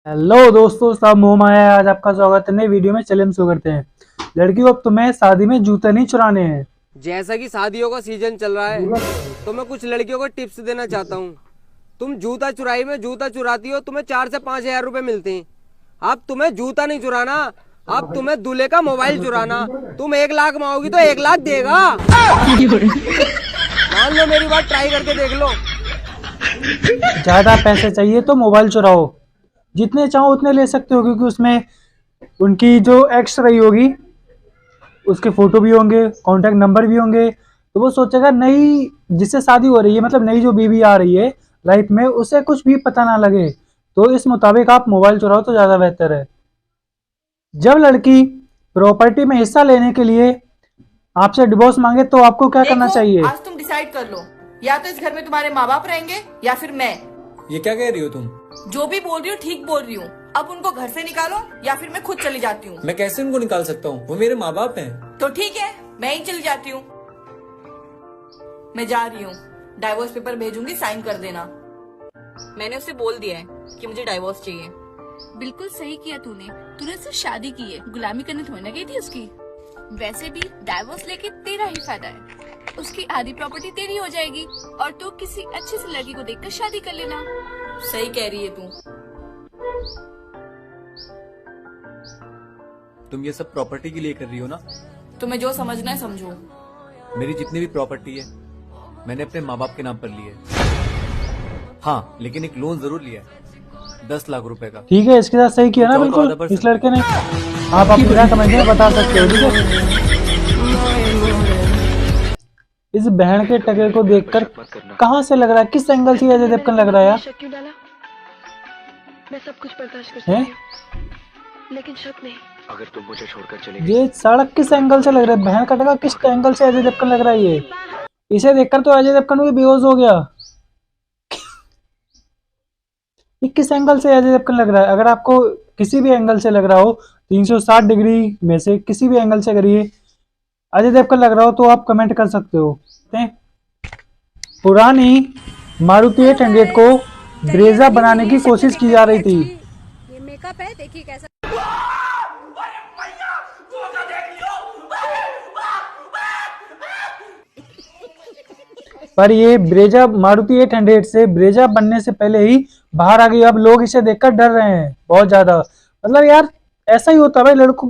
Hello दोस्तों, सब मोह है। आज आपका स्वागत है नई वीडियो में। चलिए हम शुरू करते हैं। लड़कियों, अब तुम्हें शादी में जूते नहीं चुराने हैं। जैसा कि शादियों का सीजन चल रहा है तो मैं कुछ लड़कियों को टिप्स देना चाहता हूँ। तुम जूता चुराई में जूता चुराती हो, तुम्हें 4 से 5 हजार रुपए मिलते हैं। अब तुम्हें जूता नहीं चुराना, अब तुम्हें दूल्हे का मोबाइल चुराना। तुम 1 लाख मांगोगी तो 1 लाख देगा। मान लो मेरी बात, ट्राई करके देख लो। ज्यादा पैसे चाहिए तो मोबाइल चुराओ, जितने चाहो उतने ले सकते हो, क्योंकि उसमें उनकी जो एक्स रही होगी उसके फोटो भी होंगे, कांटेक्ट नंबर भी होंगे। तो वो सोचेगा नई जिससे शादी हो रही है, मतलब नई जो बीवी आ रही है लाइफ में, उसे कुछ भी पता ना लगे। तो इस मुताबिक आप मोबाइल चुराओ तो ज्यादा बेहतर है। जब लड़की प्रॉपर्टी में हिस्सा लेने के लिए आपसे डिवोर्स मांगे तो आपको क्या करना देखो, चाहिए? आज तुम डिसाइड कर लो, या तो इस घर में तुम्हारे माँ बाप रहेंगे या फिर मैं। ये क्या कह रही हो तुम? जो भी बोल रही हो ठीक बोल रही हूँ। अब उनको घर से निकालो या फिर मैं खुद चली जाती हूँ। मैं कैसे उनको निकाल सकता हूँ? वो मेरे माँ बाप हैं। तो ठीक है, मैं ही चली जाती हूँ। मैं जा रही हूँ, डाइवोर्स पेपर भेजूंगी, साइन कर देना। मैंने उसे बोल दिया है कि मुझे डाइवोर्स चाहिए। बिल्कुल सही किया तूने। तूने उससे शादी की है, गुलामी करने थोड़ी ना गई थी उसकी। वैसे भी डाइवोर्स लेके तेरा ही फायदा है। उसकी आधी प्रॉपर्टी तेरी हो जाएगी और तू किसी अच्छी सी लड़की को देखकर शादी कर लेना। सही कह रही है तू। तुम ये सब प्रॉपर्टी के लिए कर रही हो ना? तुम्हें जो समझना है समझो। मेरी जितनी भी प्रॉपर्टी है मैंने अपने माँ बाप के नाम पर ली है। हाँ, लेकिन एक लोन जरूर लिया है, 10 लाख रुपए का। ठीक है, इसके साथ सही किया ना बिल्कुल इस लड़के ने। आप अपना कमेंट में बता सकते हो। ठीक है, इस बहन के टके को देखकर कहां से लग रहा है, किस एंगल से अजय देवगन लग रहा है यार? शक क्यों डाला? मैं सब कुछ बर्दाश्त कर सकती हैं? हूँ, लेकिन शक नहीं। अगर तुम मुझे छोड़कर चले ये सड़क किस एंगल से लग रहा है? बहन का टका किस एंगल से अजय देवगन लग रहा है? ये इसे देखकर तो अजय देवगन भी बेहोश हो गया। ये किस एंगल से अजय देवगन लग रहा है? अगर आपको किसी भी एंगल से लग रहा हो, 360 डिग्री में से किसी भी एंगल से अगर ये अजय देवगन लग रहा हो तो आप कमेंट कर सकते हो। पुरानी मारुति 800 को ब्रेजा बनाने की कोशिश की जा रही थी। ये मेकअप है, देखिए कैसा। पर ये ब्रेजा मारुति 800 से ब्रेजा बनने से पहले ही बाहर आ गई। अब लोग इसे देखकर डर रहे हैं बहुत ज्यादा। मतलब यार, ऐसा ही होता है भाई, लड़कों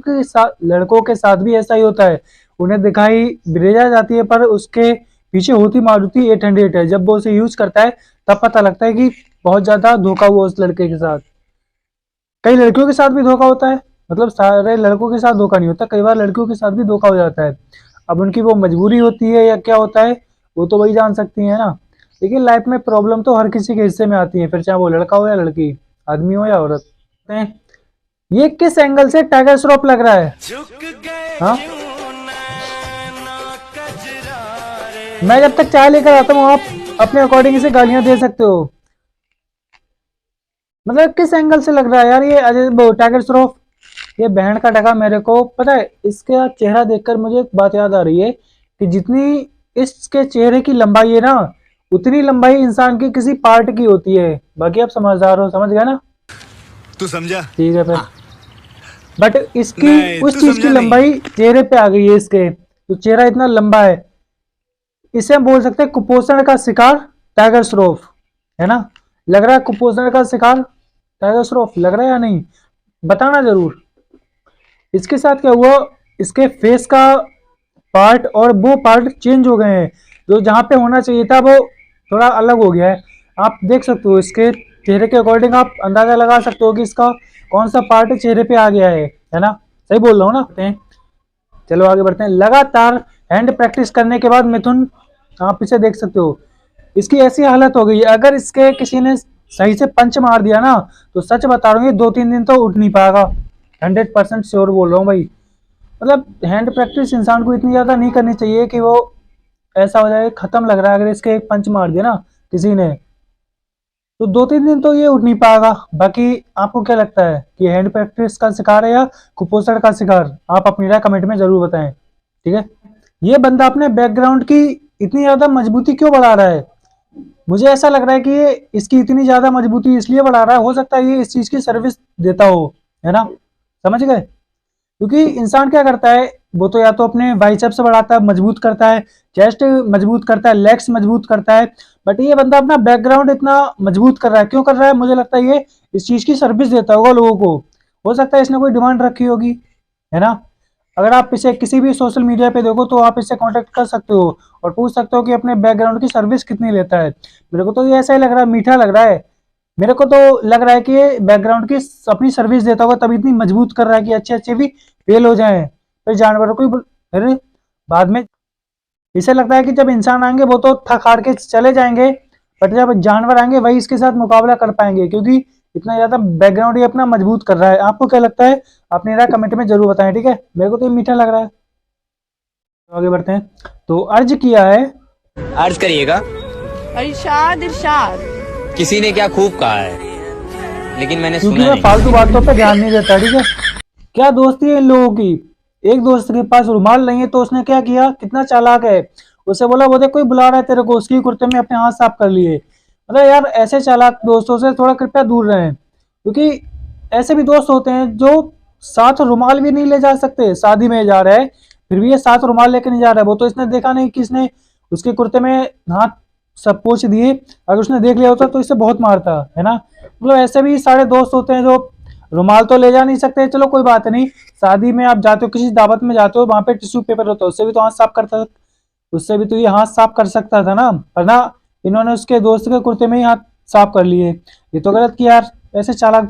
के साथ भी ऐसा ही होता है। उन्हें दिखाई ब्रेजा जाती है पर उसके पीछे होती मारुति 800 है। जब वो उसे यूज करता है तब पता लगता है कि बहुत ज्यादा धोखा हुआ उस लड़के के साथ। कई लड़कियों के साथ भी धोखा होता है, मतलब सारे लड़कों के साथ धोखा नहीं होता, कई बार लड़कियों के साथ भी धोखा हो जाता है। अब उनकी वो मजबूरी होती है या क्या होता है वो तो वही जान सकती है ना। लेकिन लाइफ में प्रॉब्लम तो हर किसी के हिस्से में आती है, फिर चाहे वो लड़का हो या लड़की, आदमी हो या औरत। ये किस एंगल से टाइगर श्रॉफ लग रहा है? हाँ? मैं जब तक चाय लेकर आता हूँ आप अपने अकॉर्डिंग इसे गालियां दे सकते हो। मतलब किस एंगल से लग रहा है यार ये अजय टाइगर श्रॉफ? ये बहन का टका। मेरे को पता है, इसका चेहरा देखकर मुझे एक बात याद आ रही है कि जितनी इसके चेहरे की लंबाई है ना, उतनी लंबाई इंसान की किसी पार्ट की होती है। बाकी आप समझदार हो, समझ गए ना? तू समझा? ठीक है फिर। बट इसकी उस चीज की लंबाई चेहरे पे आ गई है इसके, तो चेहरा इतना लंबा है। इसे हम बोल सकते हैं कुपोषण का शिकार टाइगर श्रॉफ, है ना? लग रहा है कुपोषण का शिकार टाइगर श्रॉफ लग रहा है या नहीं, बताना जरूर। इसके साथ क्या हुआ, इसके फेस का पार्ट और वो पार्ट चेंज हो गए हैं। जो जहाँ पे होना चाहिए था वो थोड़ा अलग हो गया है। आप देख सकते हो इसके चेहरे के अकॉर्डिंग, आप अंदाजा लगा सकते हो कि इसका कौन सा पार्ट चेहरे पे आ गया है ना? सही बोल रहा हूँ ना? चलो आगे बढ़ते हैं। लगातार हैंड प्रैक्टिस करने के बाद मिथुन, आप इसे देख सकते हो, इसकी ऐसी हालत हो गई। अगर इसके किसी ने सही से पंच मार दिया ना, तो सच बता रहा हूँ ये 2-3 दिन तो उठ नहीं पाएगा। 100% श्योर बोल रहा हूँ भाई। मतलब हैंड प्रैक्टिस इंसान को इतनी ज्यादा नहीं करनी चाहिए कि वो ऐसा हो जाए खत्म लग रहा है। अगर इसके एक पंच मार दिया ना किसी ने, तो 2-3 दिन तो ये उठ नहीं पाएगा। बाकी आपको क्या लगता है कि हैंड प्रैक्टिस का शिकार है या कुपोषण का शिकार? आप अपनी राय कमेंट में जरूर बताएं। ठीक है, ये बंदा अपने बैकग्राउंड की इतनी ज्यादा मजबूती क्यों बढ़ा रहा है? मुझे ऐसा लग रहा है कि ये इसकी इतनी ज्यादा मजबूती इसलिए बढ़ा रहा है, हो सकता है ये इस चीज की सर्विस देता हो, है ना, समझ गए। क्योंकि इंसान क्या करता है, वो तो या तो अपने बाइसेप्स बढ़ाता है, मजबूत करता है, चेस्ट मजबूत करता है, लेग्स मजबूत करता है, बट ये बंदा अपना बैकग्राउंड इतना मजबूत कर रहा है, क्यों कर रहा है, मुझे लगता है ये इस चीज की सर्विस देता होगा लोगों को। हो सकता है इसने कोई डिमांड रखी होगी, है ना। अगर आप इसे किसी भी सोशल मीडिया पे देखो तो आप इससे कांटेक्ट कर सकते हो और पूछ सकते हो कि अपने बैकग्राउंड की सर्विस कितनी लेता है। मेरे को तो ये ऐसा ही लग रहा है, मीठा लग रहा है, मेरे को तो लग रहा है कि ये बैकग्राउंड की अपनी सर्विस देता होगा, तभी इतनी मजबूत कर रहा है कि अच्छे अच्छे भी फेल हो जाए, फिर जानवरों को फिर बाद में इसे लगता है कि जब इंसान आएंगे वो तो थक हार के चले जाएंगे, बट जब जानवर आएंगे वही इसके साथ मुकाबला कर पाएंगे, क्योंकि इतना ज्यादा बैकग्राउंड ये अपना मजबूत कर रहा है। आपको क्या लगता है, अपनी राय कमेंट में जरूर बताएं, ठीक है। मेरे को तो ये मीठा लग रहा है। तो आगे बढ़ते हैं। तो अर्ज किया है, अर्ज करिएगा। इरशाद इरशाद। किसी ने क्या खूब कहा है, लेकिन मैंने क्योंकि सुना मैं नहीं। फालतू बातों पे ध्यान नहीं देता, ठीक है। क्या दोस्ती है इन लोगों की। एक दोस्त के पास रुमाल नहीं है तो उसने क्या किया, कितना चालाक है, उसे बोला वो देख कोई बुला रहा है तेरे को, उसकी कुर्ते में अपने हाथ साफ कर लिए। मतलब यार ऐसे चालाक दोस्तों से थोड़ा कृपया दूर रहें, क्योंकि ऐसे भी दोस्त होते हैं जो साथ रुमाल भी नहीं ले जा सकते, शादी में जा रहा है फिर भी ये साथ रुमाल लेके नहीं जा रहा है। वो तो इसने देखा नहीं कि इसने उसके कुर्ते में हाथ सब पोंछ दिए, अगर उसने देख लिया होता तो इससे बहुत मारता, है ना। मतलब ऐसे भी सारे दोस्त होते हैं जो रुमाल तो ले जा नहीं सकते, चलो कोई बात नहीं, शादी में आप जाते हो, किसी दावत में जाते हो, वहां पे टिश्यू पेपर होता है, उससे भी तो हाथ साफ करता, उससे भी तो ये हाथ साफ कर सकता था ना, पर ना इन्होंने उसके दोस्त के कुर्ते में ही हाथ साफ कर लिए। ये तो गलत किया यार, ऐसे चालाक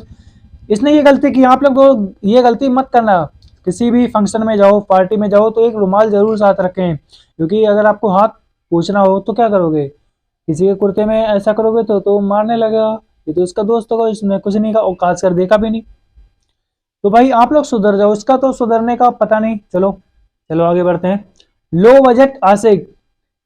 इसने ये गलती की। आप लोग तो ये गलती मत करना, किसी भी फंक्शन में जाओ, पार्टी में जाओ तो एक रुमाल जरूर साथ रखें, क्योंकि अगर आपको हाथ पूछना हो तो क्या करोगे, किसी के कुर्ते में ऐसा करोगे तो मारने लगेगा। ये तो इसका दोस्त होगा, इसने कुछ नहीं कहा और खास कर देखा भी नहीं। तो भाई आप लोग सुधर जाओ, इसका तो सुधरने का पता नहीं। चलो चलो आगे बढ़ते हैं। लो बजट आशिक,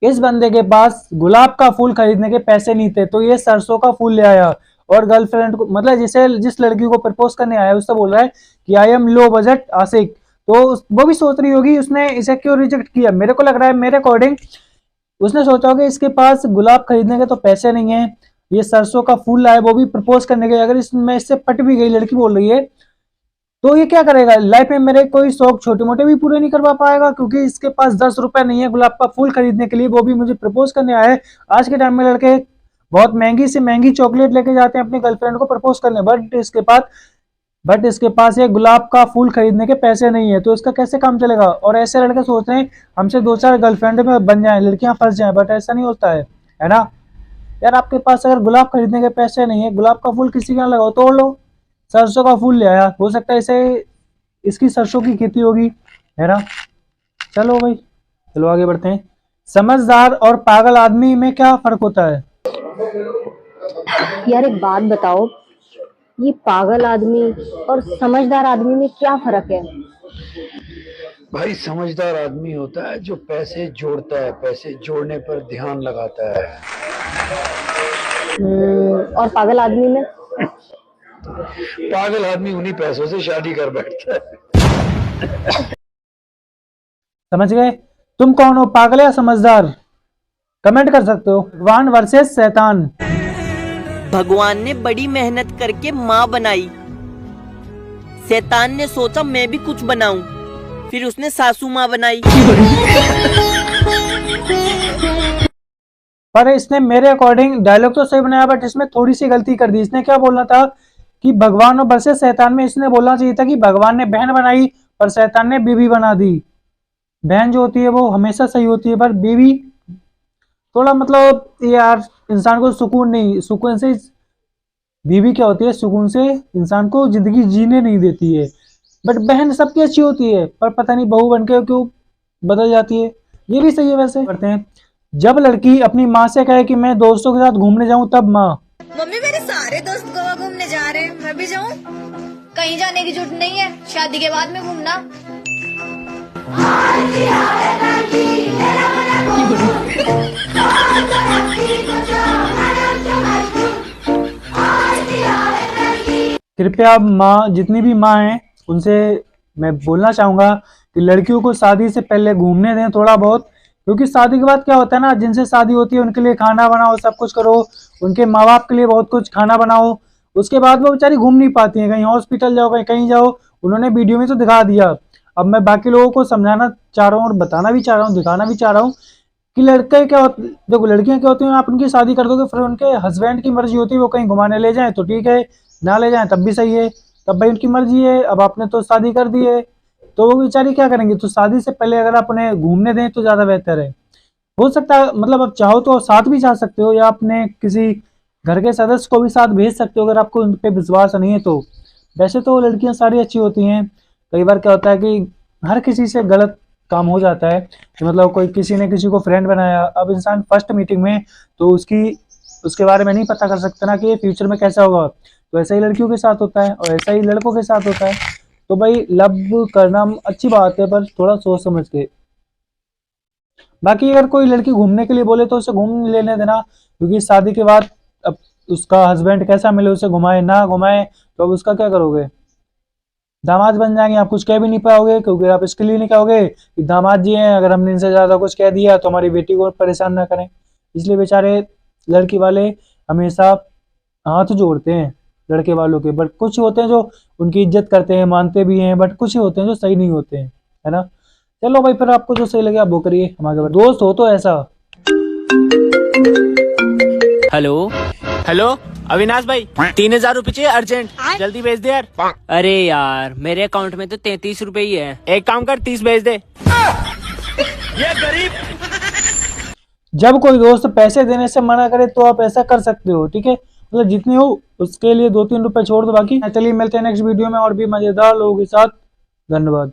इस बंदे के पास गुलाब का फूल खरीदने के पैसे नहीं थे तो ये सरसों का फूल ले आया और गर्लफ्रेंड को, मतलब जिस लड़की को प्रपोज करने आया उससे बोल रहा है कि आई एम लो बजट आशिक। तो वो भी सोच रही होगी उसने इसे क्यों रिजेक्ट किया। मेरे को लग रहा है, मेरे अकॉर्डिंग उसने सोचा होगा इसके पास गुलाब खरीदने के तो पैसे नहीं है, ये सरसों का फूल लाए वो भी प्रपोज करने के, अगर इसमें इससे पट भी गई, लड़की बोल रही है, तो ये क्या करेगा लाइफ में, मेरे कोई शौक छोटे मोटे भी पूरे नहीं करवा पाएगा, क्योंकि इसके पास 10 रुपए नहीं है गुलाब का फूल खरीदने के लिए, वो भी मुझे प्रपोज करने आया है। आज के टाइम में लड़के बहुत महंगी से महंगी चॉकलेट लेके जाते हैं अपनी गर्लफ्रेंड को प्रपोज करने, बट इसके पास ये गुलाब का फूल खरीदने के पैसे नहीं है, तो इसका कैसे काम चलेगा। और ऐसे लड़के सोचते हैं हमसे 2-4 गर्लफ्रेंड में बन जाए, लड़कियां फंस जाएं, बट ऐसा नहीं होता है ना यार। आपके पास अगर गुलाब खरीदने के पैसे नहीं है, गुलाब का फूल किसी के यहाँ लगाओ, तोड़ लो, सरसों का फूल ले आया, हो सकता है इसे इसकी सरसों की खेती होगी, है ना। चलो भाई चलो आगे बढ़ते हैं। समझदार और पागल आदमी में क्या फर्क होता है। यार एक बात बताओ, ये पागल आदमी और समझदार आदमी में क्या फर्क है। भाई समझदार आदमी होता है जो पैसे जोड़ता है, पैसे जोड़ने पर ध्यान लगाता है। और पागल आदमी में, पागल आदमी उन्हीं पैसों से शादी कर बैठता है। समझ गए। तुम कौन हो, पागल या समझदार, कमेंट कर सकते हो। भगवान वर्सेस शैतान। भगवान ने बड़ी मेहनत करके माँ बनाई, शैतान ने सोचा मैं भी कुछ बनाऊं, फिर उसने सासू माँ बनाई। पर इसने मेरे अकॉर्डिंग डायलॉग तो सही बनाया, बट इसमें थोड़ी सी गलती कर दी। इसने क्या बोलना था कि भगवान और वर्सेस शैतान में इसने बोलना चाहिए था कि भगवान ने बहन बनाई और शैतान ने बीवी बना दी। बहन जो होती है वो हमेशा सही होती है, पर बीवी थोड़ा मतलब यार इंसान को सुकून नहीं, सुकून से बीवी क्या होती है, सुकून से इंसान को जिंदगी जीने नहीं देती है। बट बहन सबकी अच्छी होती है, पर पता नहीं बहू बनके क्यों बदल जाती है। ये भी सही है। वैसे करते हैं, जब लड़की अपनी माँ से कहे कि मैं दोस्तों के साथ घूमने जाऊं, तब माँ, मम्मी मेरे सारे दोस्त गोवा घूमने जा रहे हैं, मैं भी जाऊं। कहीं जाने की जरूरत नहीं है, शादी के बाद में घूमना। कृपया माँ, जितनी भी माँ हैं उनसे मैं बोलना चाहूंगा कि लड़कियों को शादी से पहले घूमने दें थोड़ा बहुत, क्योंकि शादी के बाद क्या होता है ना, जिनसे शादी होती है उनके लिए खाना बनाओ, सब कुछ करो, उनके माँ बाप के लिए बहुत कुछ खाना बनाओ, उसके बाद वो बेचारी घूम नहीं पाती है, कहीं हॉस्पिटल जाओ, कहीं कहीं जाओ। उन्होंने वीडियो में तो दिखा दिया, अब मैं बाकी लोगों को समझाना चाह रहा हूँ और बताना भी चाह रहा हूँ, दिखाना भी चाह रहा हूँ कि लड़के क्या होते, देखो लड़कियां क्या होती हैं, आप उनकी शादी कर दोगे, फिर उनके हस्बैंड की मर्जी होती है, वो कहीं घुमाने ले जाएं तो ठीक है, ना ले जाएं तब भी सही है, तब भाई उनकी मर्जी है। अब आपने तो शादी कर दी है तो वो बेचारी क्या करेंगे, तो शादी से पहले अगर आप उन्हें घूमने दें तो ज्यादा बेहतर है। हो सकता है मतलब आप चाहो तो साथ भी जा सकते हो, या अपने किसी घर के सदस्य को भी साथ भेज सकते हो अगर आपको उन पे विश्वास नहीं है तो। वैसे तो लड़कियां सारी अच्छी होती हैं, कई बार क्या होता है कि हर किसी से गलत काम हो जाता है कि मतलब कोई किसी ने किसी को फ्रेंड बनाया, अब इंसान फर्स्ट मीटिंग में तो उसके बारे में नहीं पता कर सकता ना कि ये फ्यूचर में कैसा होगा, तो ऐसा ही लड़कियों के साथ होता है और ऐसा ही लड़कों के साथ होता है। तो भाई लव करना अच्छी बात है पर थोड़ा सोच समझ के। बाकी अगर कोई लड़की घूमने के लिए बोले तो उसे घूम लेने देना, क्योंकि शादी के बाद अब उसका हस्बैंड कैसा मिले, उसे घुमाए ना घुमाए तो अब उसका क्या करोगे, दामाद बन जाएंगे, आप कुछ कह भी नहीं पाओगे, क्योंकि आप इसके लिए नहीं कहोगे कि दामाद जी हैं, अगर हमने इनसे ज्यादा कुछ कह दिया तो हमारी बेटी को परेशान ना करें। इसलिए बेचारे लड़की वाले हमेशा हाथ जोड़ते हैं लड़के वालों के, बट कुछ होते हैं जो उनकी इज्जत करते हैं, मानते भी हैं, बट कुछ ही होते हैं जो सही नहीं होते हैं, है ना। चलो भाई फिर आपको जो सही लगे आप वो करिए, हमारे दोस्त हो तो ऐसा। हेलो हेलो अविनाश भाई, 3000 रुपये चाहिए अर्जेंट, जल्दी भेज दे यार। अरे यार मेरे अकाउंट में तो 33 रुपए ही है। एक काम कर 30 भेज दे। ये गरीब। जब कोई दोस्त पैसे देने से मना करे तो आप ऐसा कर सकते हो, ठीक है, मतलब जितने हो उसके लिए 2-3 रुपए छोड़ दो बाकी। चलिए मिलते हैं नेक्स्ट वीडियो में और भी मजेदार लोगों के साथ। धन्यवाद।